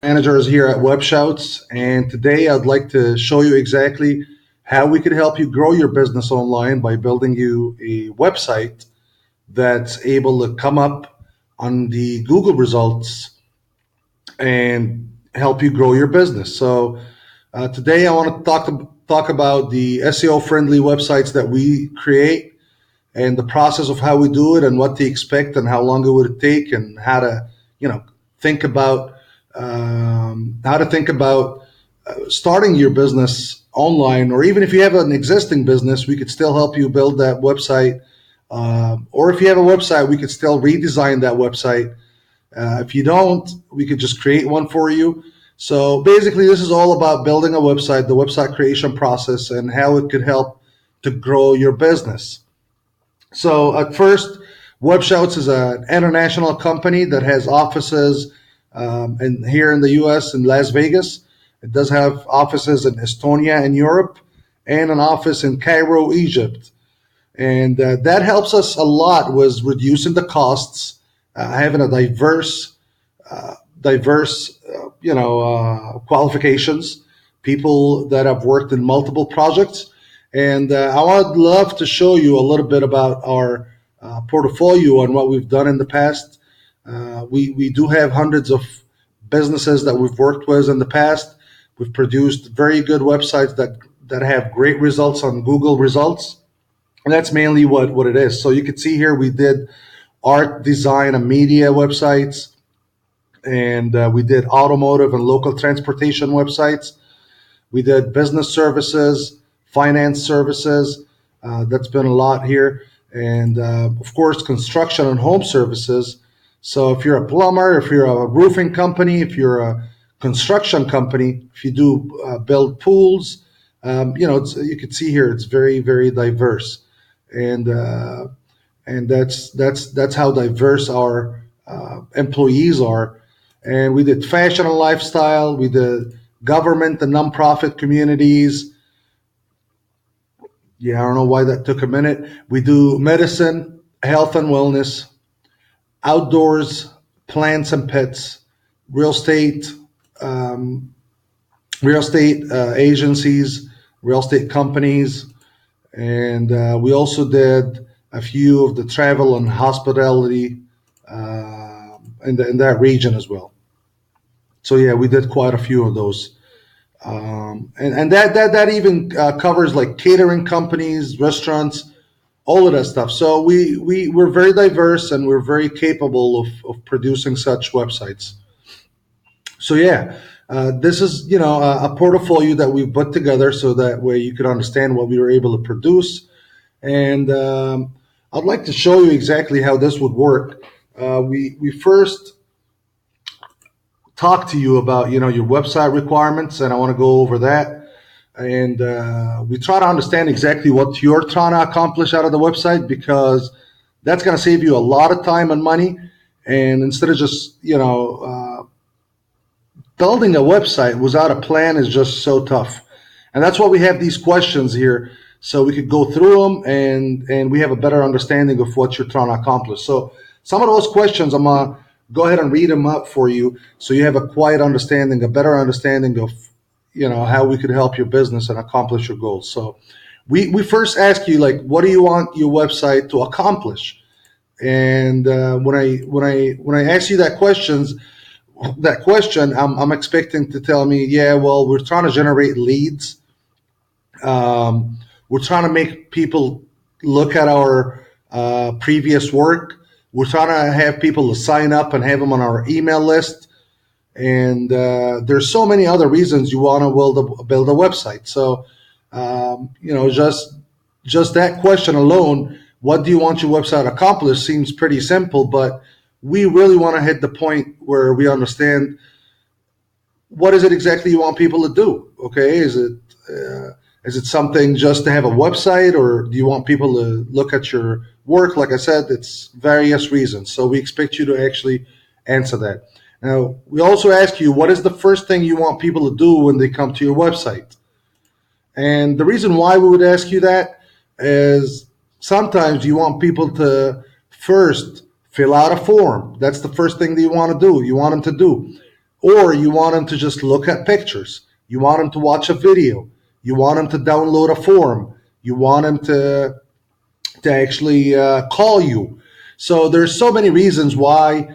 managers here at WebShouts, and today I'd like to show you exactly how we could help you grow your business online by building you a website that's able to come up on the Google results and help you grow your business. So today I want to talk about the SEO friendly websites that we create and the process of how we do it and what to expect and how long it would take and how to think about starting your business online, or even if you have an existing business, we could still help you build that website. Or if you have a website, we could still redesign that website. If you don't, we could just create one for you. So basically, this is all about building a website, the website creation process, and how it could help to grow your business. So at first, WebShouts is an international company that has offices here in the US in Las Vegas. It does have offices in Estonia in Europe and an office in Cairo, Egypt. And that helps us a lot with reducing the costs, having a diverse qualifications, people that have worked in multiple projects. And I would love to show you a little bit about our portfolio and what we've done in the past. We do have hundreds of businesses that we've worked with in the past. We've produced very good websites that have great results on Google results. And that's mainly what it is. So you can see here we did art, design, and media websites. And we did automotive and local transportation websites. We did business services, finance services. That's been a lot here. And of course, construction and home services. So if you're a plumber, if you're a roofing company, if you're a construction company, if you do build pools, you can see here it's very, very diverse. And that's how diverse our employees are. And we did fashion and lifestyle. We did government and nonprofit communities. Yeah, I don't know why that took a minute. We do medicine, health and wellness, outdoors, plants and pets, real estate, agencies, real estate companies, and we also did a few of the travel and hospitality in that region as well. So yeah, we did quite a few of those. And that even covers like catering companies, restaurants, all of that stuff. So we're very diverse and we're very capable of producing such websites. So yeah, this is a portfolio that we've put together so that way you could understand what we were able to produce. And I'd like to show you exactly how this would work. We first talk to you about your website requirements, and I want to go over that. And we try to understand exactly what you're trying to accomplish out of the website, because that's going to save you a lot of time and money. And instead of just building a website without a plan is just so tough. And that's why we have these questions here, so we could go through them and we have a better understanding of what you're trying to accomplish. So some of those questions, I'm going to go ahead and read them up for you so you have a quiet understanding, a better understanding of how we could help your business and accomplish your goals. So we first ask you, like, what do you want your website to accomplish? And when I ask you that question, I'm expecting to tell me, yeah, well, we're trying to generate leads. We're trying to make people look at our previous work. We're trying to have people to sign up and have them on our email list. And there's so many other reasons you want to build a website. So, just that question alone, what do you want your website to accomplish, seems pretty simple, but we really want to hit the point where we understand what is it exactly you want people to do. Okay, is it something just to have a website, or do you want people to look at your work? Like I said, it's various reasons. So we expect you to actually answer that. Now, we also ask you, what is the first thing you want people to do when they come to your website? And the reason why we would ask you that is sometimes you want people to first fill out a form. That's the first thing that you want to do. You want them to do. or you want them to just look at pictures, you want them to watch a video, you want them to download a form, you want them to actually call you. So there's so many reasons why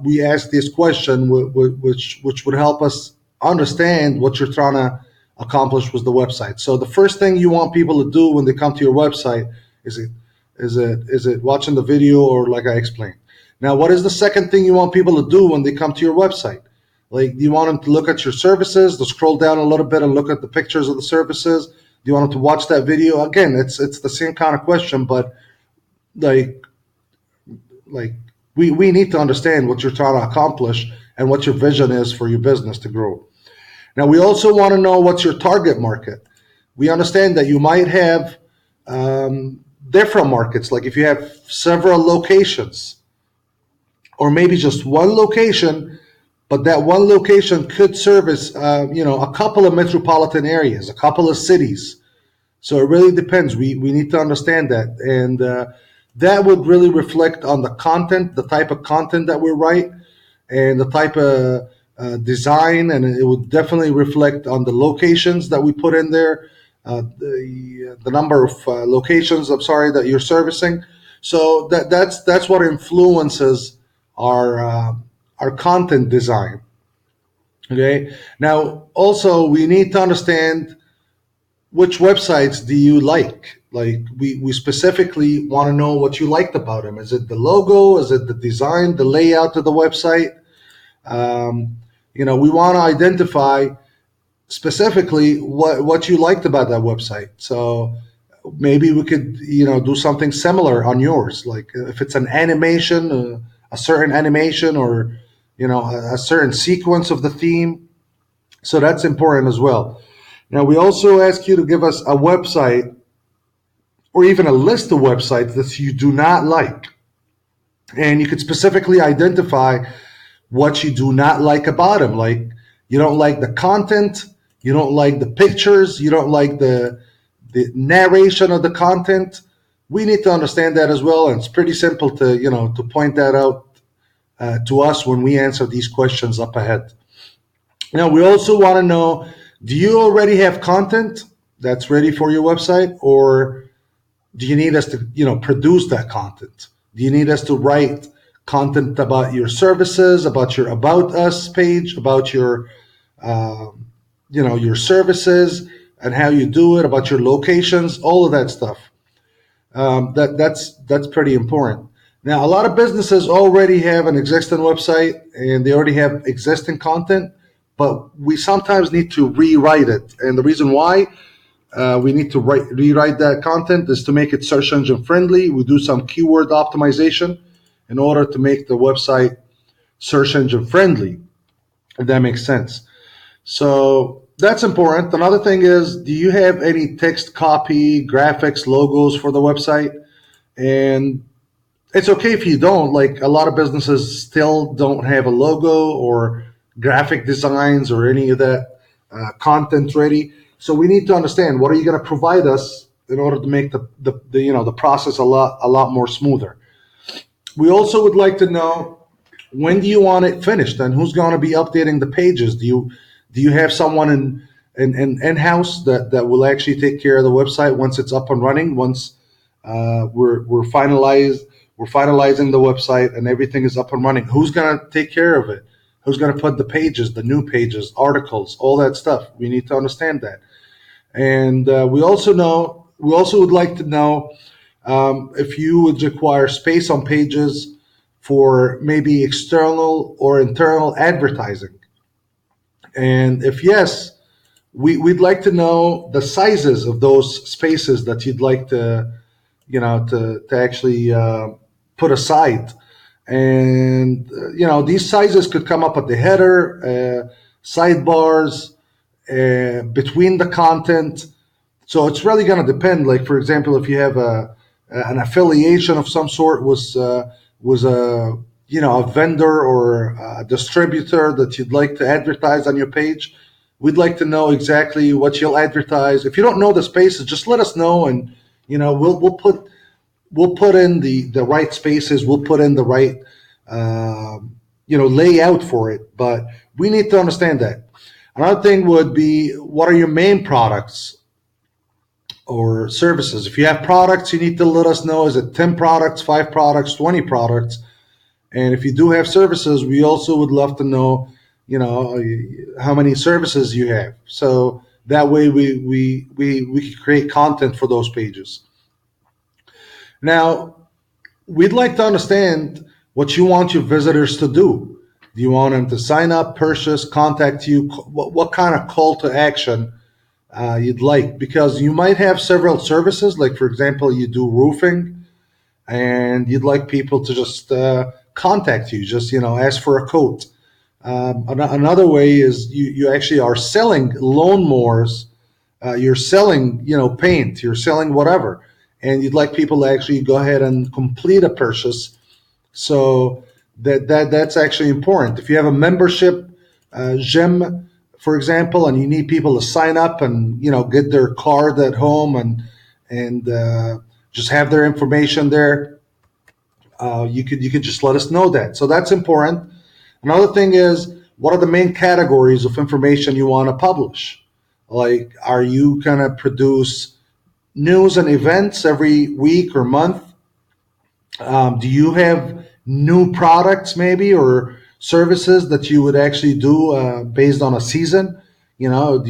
we ask this question, which would help us understand what you're trying to accomplish with the website. So the first thing you want people to do when they come to your website is it watching the video, or like I explained. Now, what is the second thing you want people to do when they come to your website? Like, do you want them to look at your services, to scroll down a little bit and look at the pictures of the services? Do you want them to watch that video? Again, it's the same kind of question, but like we need to understand what you're trying to accomplish and what your vision is for your business to grow. Now, we also want to know what's your target market. We understand that you might have different markets, like if you have several locations, or maybe just one location, but that one location could service a couple of metropolitan areas, a couple of cities. So it really depends. We need to understand that, and that would really reflect on the content, the type of content that we write, and the type of design, and it would definitely reflect on the locations that we put in there, the number of locations, that you're servicing. So that's what influences our content design. Okay. Now, also, we need to understand which websites do you like. Like, we specifically want to know what you liked about them. Is it the logo? Is it the design, the layout of the website? We want to identify specifically what you liked about that website. So maybe we could, do something similar on yours. Like, if it's an animation, a certain animation, or, a certain sequence of the theme. So that's important as well. Now, we also ask you to give us a website, or even a list of websites that you do not like. And you could specifically identify what you do not like about them. Like, you don't like the content, you don't like the pictures, you don't like the narration of the content. We need to understand that as well. And it's pretty simple to point that out to us when we answer these questions up ahead. Now, we also want to know, do you already have content that's ready for your website, or do you need us to, produce that content? Do you need us to write content about your services, about your About Us page, about your, your services and how you do it, about your locations, all of that stuff? That's pretty important. Now, a lot of businesses already have an existing website and they already have existing content, but we sometimes need to rewrite it. And the reason why we need to rewrite that content is to make it search engine friendly. We do some keyword optimization in order to make the website search engine friendly, if that makes sense. So that's important. Another thing is, do you have any text copy, graphics, logos for the website? And it's okay if you don't. Like, a lot of businesses still don't have a logo or graphic designs or any of that content ready. So we need to understand, what are you going to provide us in order to make the process a lot more smoother. We also would like to know, when do you want it finished, and who's going to be updating the pages? Do you have someone in-house that will actually take care of the website once it's up and running? Once we're finalizing the website and everything is up and running, who's going to take care of it? Who's going to put the pages, the new pages, articles, all that stuff? We need to understand that. And we also would like to know if you would require space on pages for maybe external or internal advertising. And if yes, we'd like to know the sizes of those spaces that you'd like to actually put aside. And these sizes could come up at the header, sidebars, between the content. So it's really going to depend. Like, for example, if you have an affiliation of some sort was a vendor or a distributor that you'd like to advertise on your page, we'd like to know exactly what you'll advertise. If you don't know the spaces, just let us know, and we'll put in the right spaces. We'll put in the right layout for it, but we need to understand that. Another thing would be, what are your main products or services? If you have products, you need to let us know. Is it 10 products, 5 products, 20 products? And if you do have services, we also would love to know, how many services you have. So that way we can create content for those pages. Now, we'd like to understand what you want your visitors to do. Do you want them to sign up, purchase, contact you? What kind of call to action you'd like? Because you might have several services, like for example, you do roofing, and you'd like people to just contact you, just ask for a quote. Another way is you actually are selling lawnmowers, you're selling paint, you're selling whatever, and you'd like people to actually go ahead and complete a purchase. So that's actually important. If you have a membership gym, for example, and you need people to sign up and get their card at home and just have their information there, you could just let us know that. So that's important. Another thing is, what are the main categories of information you want to publish? Like, are you going to produce news and events every week or month? Do you have new products maybe, or services that you would actually do based on a season? Do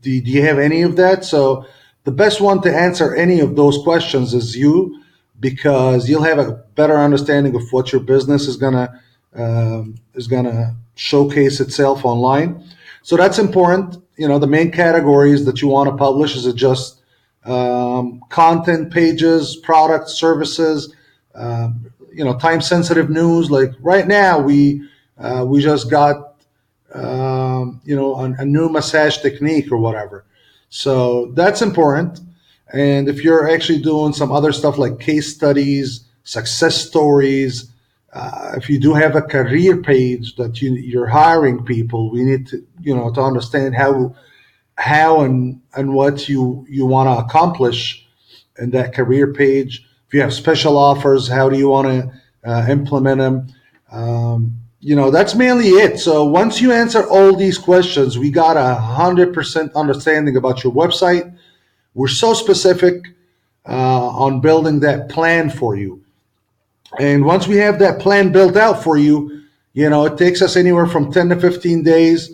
you have any of that? So the best one to answer any of those questions is you, because you'll have a better understanding of what your business is gonna showcase itself online. So that's important. The main categories that you want to publish, is it just content pages, products, services, time sensitive news? Like right now, we just got a new massage technique or whatever. So that's important. And if you're actually doing some other stuff like case studies, success stories, if you do have a career page that you're hiring people, we need to to understand how and what you want to accomplish in that career page. If you have special offers, how do you want to implement them? That's mainly it. So once you answer all these questions, we got 100% understanding about your website. We're so specific on building that plan for you. And once we have that plan built out for you, it takes us anywhere from 10 to 15 days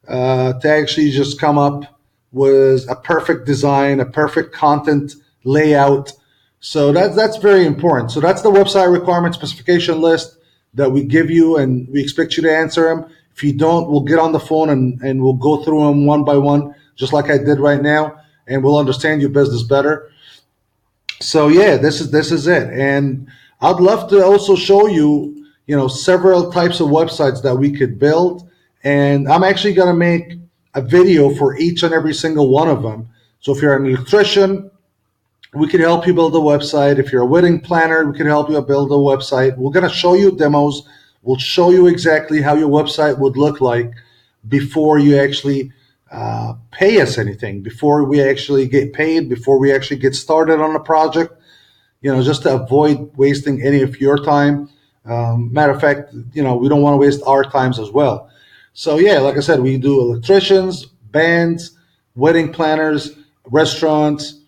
to actually just come up with a perfect design, a perfect content layout. So that's very important. So that's the website requirement specification list that we give you, and we expect you to answer them. If you don't, we'll get on the phone and we'll go through them one by one, just like I did right now, and we'll understand your business better. So yeah, this is it. And I'd love to also show you, several types of websites that we could build. And I'm actually going to make a video for each and every single one of them. So if you're an electrician, we can help you build a website. If you're a wedding planner, we can help you build a website. We're going to show you demos. We'll show you exactly how your website would look like before you actually pay us anything, before we actually get paid, before we actually get started on a project, just to avoid wasting any of your time. Matter of fact, we don't want to waste our times as well. So yeah, like I said, we do electricians, bands, wedding planners, restaurants.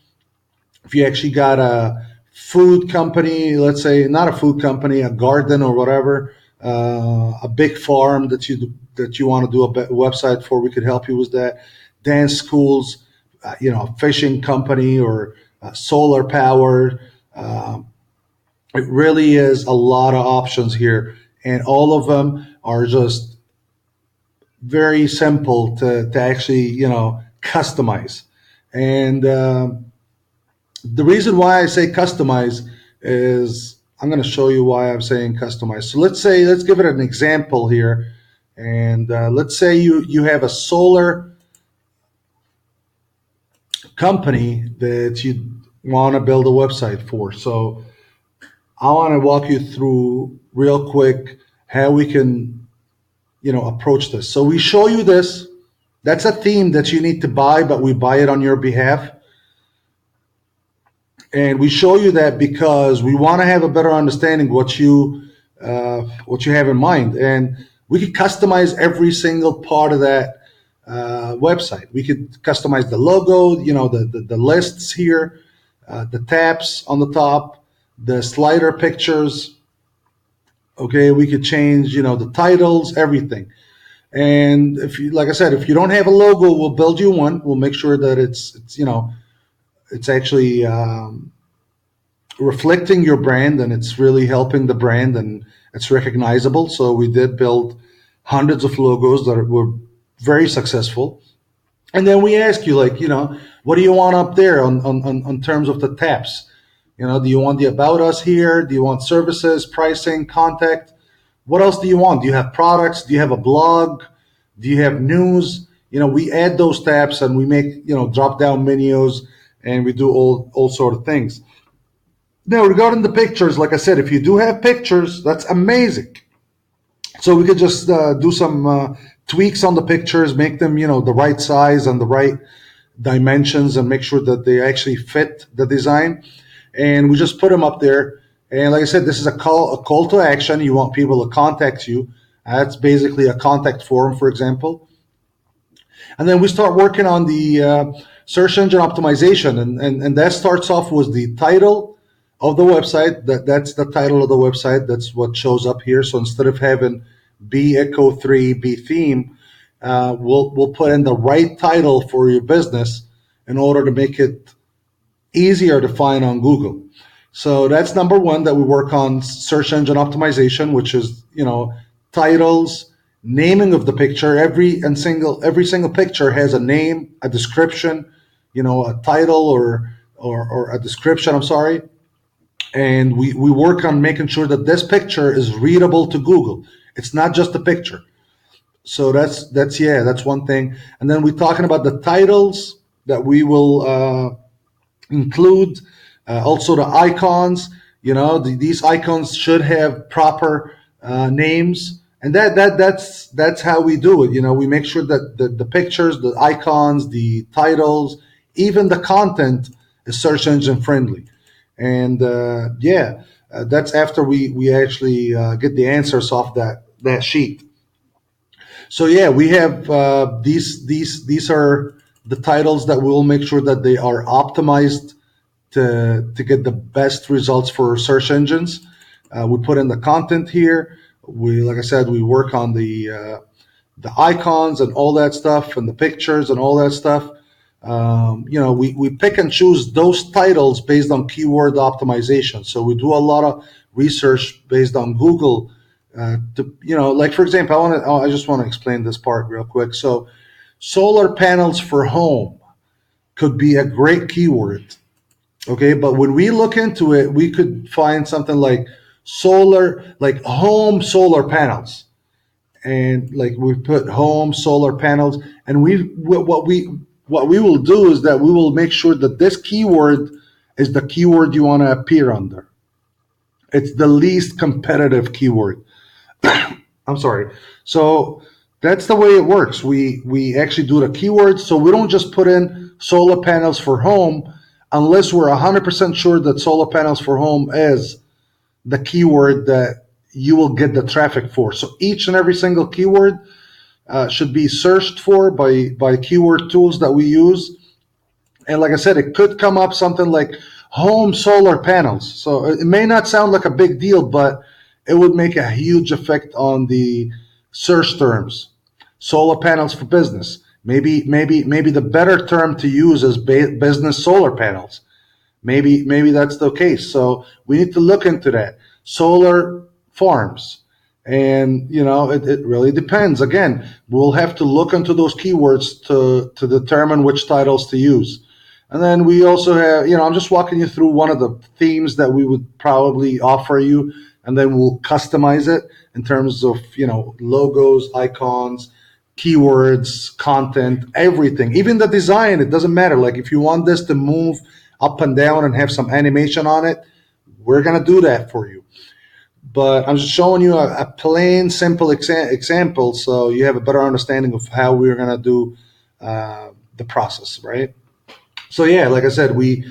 If you actually got a food company, let's say not a food company, a garden or whatever, a big farm that you want to do a website for, we could help you with that. Dance schools, a fishing company, or solar power. It really is a lot of options here, and all of them are just very simple to actually customize. And the reason why I say customize is, I'm going to show you why I'm saying customize. So let's give it an example here. And let's say you have a solar company that you want to build a website for. So I want to walk you through real quick how we can, approach this. So we show you this. That's a theme that you need to buy, but we buy it on your behalf. And we show you that because we want to have a better understanding what you what you have in mind, and we could customize every single part of that website. We could customize the logo, the lists here, the tabs on the top, the slider pictures. Okay, we could change, the titles, everything. And if you, like I said, if you don't have a logo, we'll build you one. We'll make sure that it's actually reflecting your brand, and it's really helping the brand, and it's recognizable. So we did build hundreds of logos that were very successful. And then we ask you, like, what do you want up there on terms of the tabs? Do you want the about us here? Do you want services, pricing, contact? What else do you want? Do you have products? Do you have a blog? Do you have news? We add those tabs, and we make, drop down menus, and we do all sort of things. Now, regarding the pictures, like I said, if you do have pictures, that's amazing. So we could just do some tweaks on the pictures, make them, the right size and the right dimensions, and make sure that they actually fit the design. And we just put them up there. And like I said, this is a call to action. You want people to contact you. That's basically a contact form, for example. And then we start working on the search engine optimization, and that starts off with the title of the website. That's the title of the website. That's what shows up here. So instead of having B Echo 3 B theme, we'll put in the right title for your business in order to make it easier to find on Google. So that's number one, that we work on search engine optimization, which is, titles, naming of the picture. Every single picture has a name, a description, a title or a description, I'm sorry. And we work on making sure that this picture is readable to Google. It's not just a picture. So that's one thing. And then we're talking about the titles that we will include, also the icons. These icons should have proper names, and that's how we do it. We make sure that the pictures, the icons, the titles, even the content is search engine friendly. And that's after we actually get the answers off that sheet. So yeah, we have these are the titles that we'll make sure that they are optimized to get the best results for search engines. We put in the content here. Like I said, we work on the icons and all that stuff, and the pictures and all that stuff. We pick and choose those titles based on keyword optimization. So we do a lot of research based on Google. Like, for example, I just want to explain this part real quick. So solar panels for home could be a great keyword. Okay, but when we look into it, we could find something like home solar panels, and like we put home solar panels, and what we will do is that we will make sure that this keyword is the keyword you want to appear under. It's the least competitive keyword. I'm sorry. So that's the way it works. We actually do the keywords, so we don't just put in solar panels for home unless we're 100% sure that solar panels for home is the keyword that you will get the traffic for. So each and every single keyword should be searched for by keyword tools that we use. And like I said, it could come up something like home solar panels. So it may not sound like a big deal, but it would make a huge effect on the search terms. Solar panels for business. Maybe the better term to use is business solar panels. Maybe that's the case. So we need to look into that. Solar farms. And it really depends. Again, we'll have to look into those keywords to determine which titles to use. And then we also have, I'm just walking you through one of the themes that we would probably offer you, and then we'll customize it in terms of, logos, icons, keywords, content, everything, even the design. It doesn't matter. Like, if you want this to move up and down and have some animation on it, we're going to do that for you. But I'm just showing you a plain, simple example so you have a better understanding of how we're going to do the process, right? So yeah, like I said, we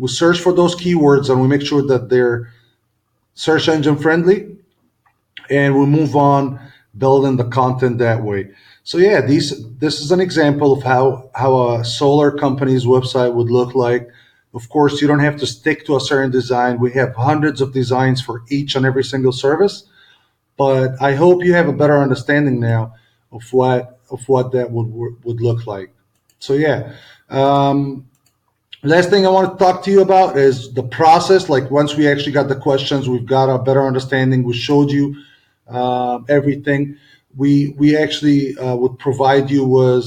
search for those keywords, and we make sure that they're search engine friendly, and we move on building the content that way. So yeah, this is an example of how a solar company's website would look like. Of course, you don't have to stick to a certain design. We have hundreds of designs for each and every single service, but I hope you have a better understanding now of what that would look like. So yeah. Last thing I want to talk to you about is the process. Like once we actually got the questions, we've got a better understanding. We showed you everything. We actually would provide you with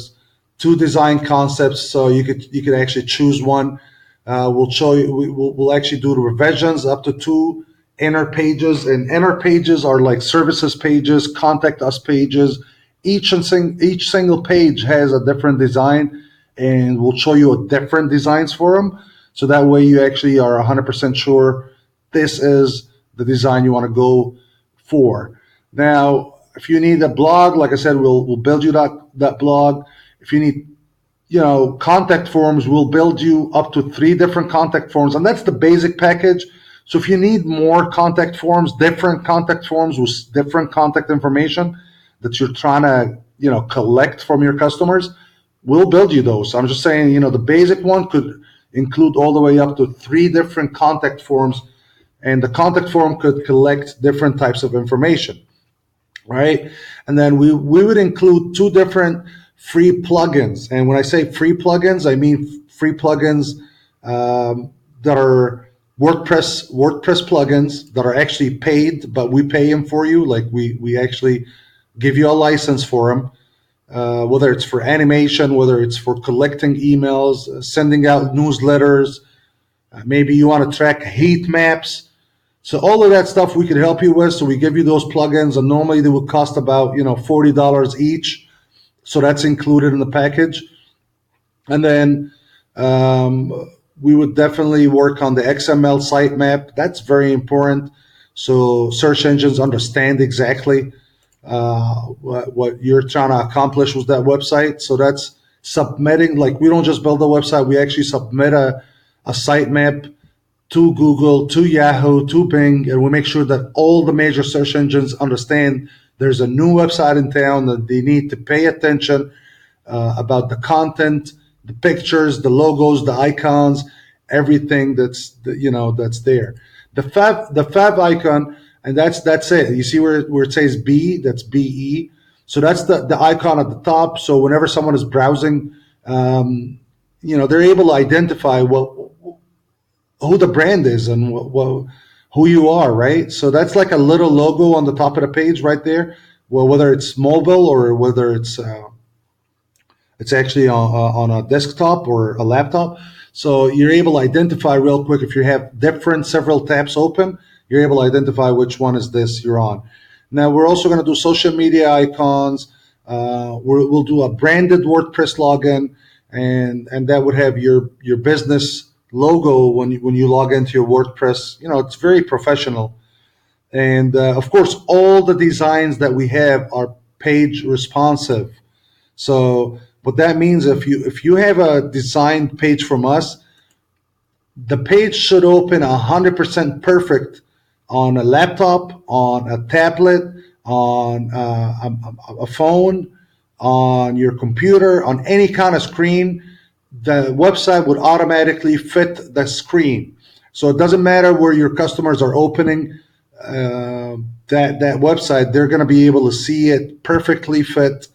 two design concepts, so you could actually choose one. We'll show you. We'll actually do the revisions up to two inner pages, and inner pages are like services pages, contact us pages. Each single page has a different design, and we'll show you different designs for them. So that way you actually are 100% sure this is the design you want to go for. Now, if you need a blog, like I said, we'll build you that blog. If you need contact forms, we'll build you up to 3 different contact forms, and that's the basic package. So if you need more contact forms, different contact forms with different contact information that you're trying to collect from your customers, we'll build you those. I'm just saying, the basic one could include all the way up to 3 different contact forms, and the contact form could collect different types of information, right? And then we would include 2 different free plugins. And when I say free plugins, I mean free plugins that are WordPress plugins that are actually paid, but we pay them for you. Like we actually give you a license for them. Whether it's for animation, whether it's for collecting emails, sending out newsletters, maybe you want to track heat maps. So all of that stuff we could help you with. So we give you those plugins, and normally they would cost about $40 each. So that's included in the package. And then we would definitely work on the XML sitemap. That's very important. So search engines understand exactly what you're trying to accomplish with that website. So that's submitting. Like we don't just build a website, we actually submit a sitemap to Google, to Yahoo, to Bing, and we make sure that all the major search engines understand there's a new website in town, that they need to pay attention about the content, the pictures, the logos, the icons, everything that's there. The fav icon, and that's it. You see where it says B, that's BE. So that's the icon at the top. So whenever someone is browsing, they're able to identify who the brand is and who you are, right? So that's like a little logo on the top of the page right there. Well, whether it's mobile or whether it's actually on a desktop or a laptop. So you're able to identify real quick if you have several tabs open. You're able to identify which one is this you're on. Now we're also going to do social media icons. We'll do a branded WordPress login, and that would have your business logo when you log into your WordPress. It's very professional. And of course, all the designs that we have are page responsive. So what that means, if you have a designed page from us, the page should open 100% perfect on a laptop, on a tablet, on a phone, on your computer, on any kind of screen. The website would automatically fit the screen. So it doesn't matter where your customers are opening that website, they're going to be able to see it perfectly fit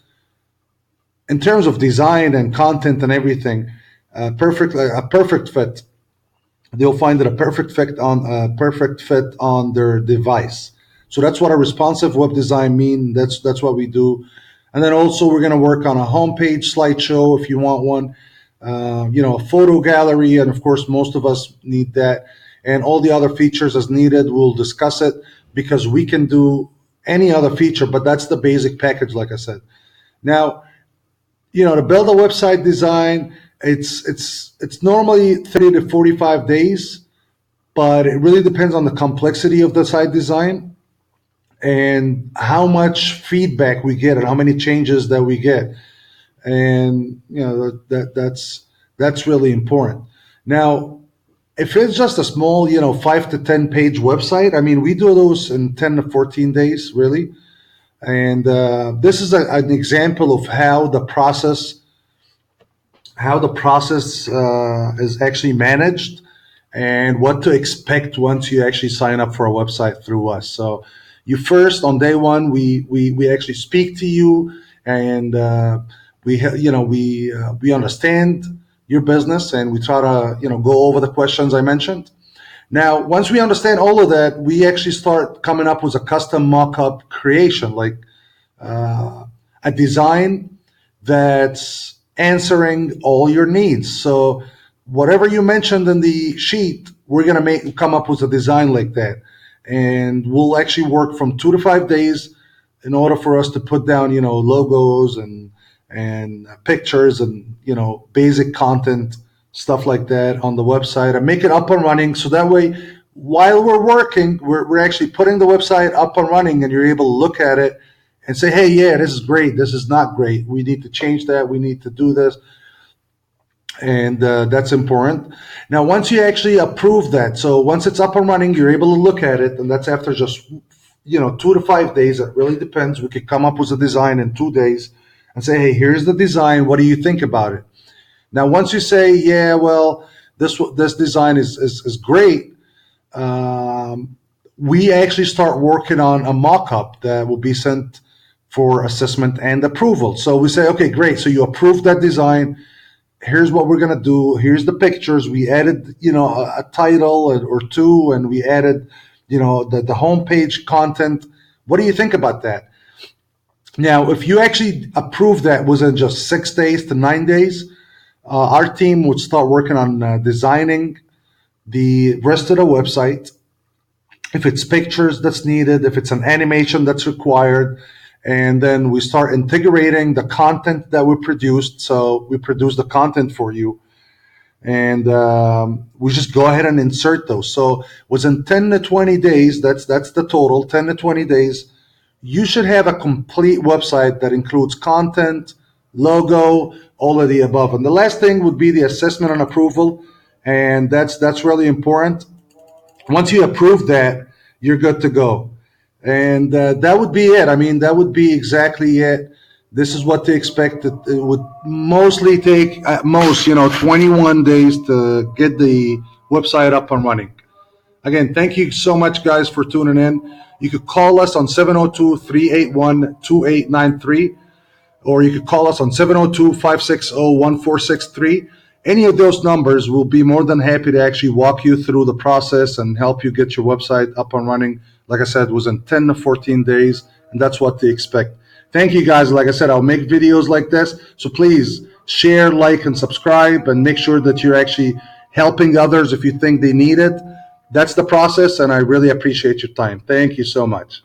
in terms of design and content and everything. A perfect fit. They'll find it a perfect fit on their device. So that's what a responsive web design means. That's what we do. And then also we're going to work on a homepage slideshow if you want one. A photo gallery, and of course most of us need that, and all the other features as needed. We'll discuss it because we can do any other feature, but that's the basic package, like I said. Now, to build a website design, it's normally 30 to 45 days, but it really depends on the complexity of the site design and how much feedback we get and how many changes that we get. And that's really important. Now, If it's just a small, 5 to 10 page website, I mean, we do those in 10 to 14 days, really. And this is an example of how the process is actually managed and what to expect once you actually sign up for a website through us. So you first, on day one, we actually speak to you, and we understand your business, and we try to go over the questions I mentioned. Now, once we understand all of that, we actually start coming up with a custom mock-up creation, like a design that's answering all your needs. So whatever you mentioned in the sheet, we're going to come up with a design like that. And we'll actually work from 2 to 5 days in order for us to put down, logos and pictures and, basic content, stuff like that on the website, and make it up and running. So that way, while we're working, we're actually putting the website up and running, and you're able to look at it and say, hey, yeah, this is great. This is not great. We need to change that. We need to do this. And that's important. Now, once you actually approve that, so once it's up and running, you're able to look at it, and that's after just 2 to 5 days. It really depends. We could come up with a design in 2 days and say, hey, here's the design. What do you think about it? Now, once you say, yeah, well, this design is great, we actually start working on a mock-up that will be sent for assessment and approval. So we say, okay, great. So you approved that design. Here's what we're going to do. Here's the pictures. We added, a title or two, and we added, the homepage content. What do you think about that? Now, if you actually approve that within just 6 days to 9 days, our team would start working on designing the rest of the website. If it's pictures that's needed, if it's an animation that's required, and then we start integrating the content that we produced. So we produce the content for you, and we just go ahead and insert those. So within 10 to 20 days, that's the total, 10 to 20 days, you should have a complete website that includes content, logo, all of the above. And the last thing would be the assessment and approval, and that's really important. Once you approve that, you're good to go. And that would be it. I mean, that would be exactly it. This is what to expect. It would mostly take, at most, 21 days to get the website up and running. Again, thank you so much, guys, for tuning in. You could call us on 702-381-2893, or you could call us on 702-560-1463. Any of those numbers, will be more than happy to actually walk you through the process and help you get your website up and running. Like I said, within 10 to 14 days, and that's what to expect. Thank you, guys. Like I said, I'll make videos like this, so please share, like, and subscribe, and make sure that you're actually helping others if you think they need it. That's the process, and I really appreciate your time. Thank you so much.